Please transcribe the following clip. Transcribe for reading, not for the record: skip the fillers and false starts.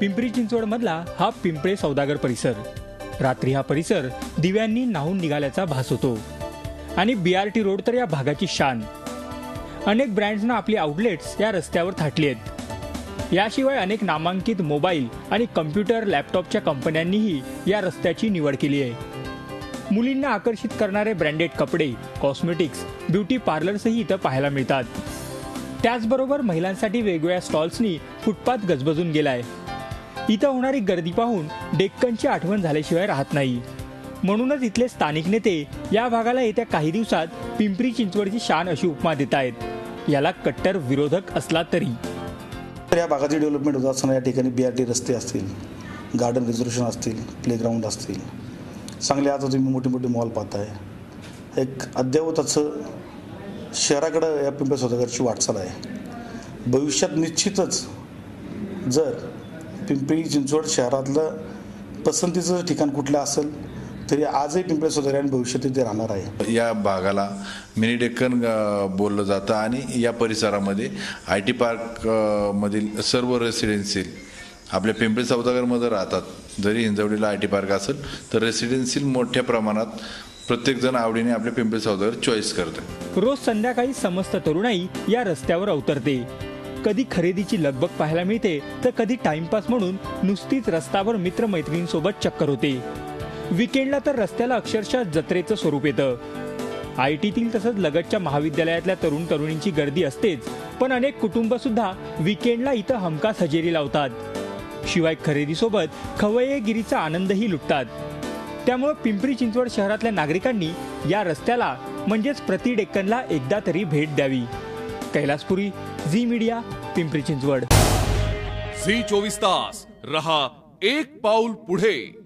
पिंपरी चिंचवड मधला हा पिंपळे सौदागर परिसर. रात्री हा परिसर दिव्यांनी न्हाऊन निघाल्याचा भास होतो आणि BRT रोड तर या भागाची शान. अनेक ब्रँड्सना आपली आउटलेट्स या रस्त्यावर थाटली आहेत. याशिवाय अनेक नामांकित मोबाईल आणि कम्प्युटर लॅपटॉपच्या कंपन्यांनीही या रस्त्याची निवड केली आहे. मुलींना आकर्षित करणारे ब्रँडेड कपडे, कॉस्मेटिक्स, ब्युटी पार्लर्सही इथं पाहायला मिळतात. त्याचबरोबर महिलांसाठी वेगवेगळ्या स्टॉल्सनी फुटपाथ गजबजून गेलाय. इथं होणारी गर्दी पाहून डेक्कनची आठवण झाल्याशिवाय राहत नाही. म्हणूनच इथले स्थानिक नेते या भागाला येत्या काही दिवसात पिंपरी चिंचवडची शान अशी उपमा देत आहेत. याला कट्टर विरोधक असला तरी या भागाची डेव्हलपमेंट होत असताना या ठिकाणी BRT रस्ते असतील, गार्डन रिझर्वेशन असतील, प्लेग्राऊंड असतील, चांगले आता तुम्ही मोठे मोठे मॉल पाहताय. एक अद्ययावत असं शहराकडं या पिंपरी सौदागरची वाटचाल आहे. भविष्यात निश्चितच जर पिंपरी चिंचवड शहरातलं पसंतीचं ठिकाण कुठलं असेल तरी आजही पिंपरी सौदागर आणि भविष्यात ते राहणार आहे. या भागाला मिनी डेक्कन बोललं जातं आणि या परिसरामध्ये IT पार्क मधील सर्व रेसिडेन्शियल आपल्या पिंपरी सौदागरमध्ये राहतात. जरी हिंजवडीला IT पार्क असेल तर रेसिडेन्शियल मोठ्या प्रमाणात प्रत्येक जण आवडीने आपल्या पिंपरी सौदागर चॉईस करते. रोज संध्याकाळी समस्त तरुणाई या रस्त्यावर अवतरते. कधी खरेदीची लगबग पाहायला मिळते तर कधी टाइमपास म्हणून नुसतीच रस्त्यावर मित्रमैत्रिणींसोबत चक्कर होते. विकेंडला तर रस्त्याला अक्षरशः जत्रेचं स्वरूप येतं. ITतील तसंच लगतच्या महाविद्यालयातल्या तरुण तरुणींची गर्दी असतेच, पण अनेक कुटुंब सुद्धा विकेंडला इथं हमखास हजेरी लावतात. शिवाय खरेदीसोबत खवय्येगिरीचा आनंदही लुटतात. त्यामुळे पिंपरी चिंचवड शहरातल्या नागरिकांनी या रस्त्याला म्हणजेच प्रति डेक्कनला एकदा तरी भेट द्यावी. कैलासपुरी, झी मीडिया, पिंपरी चिंचवड. झी 24 तास रहा एक पाऊल पुढे.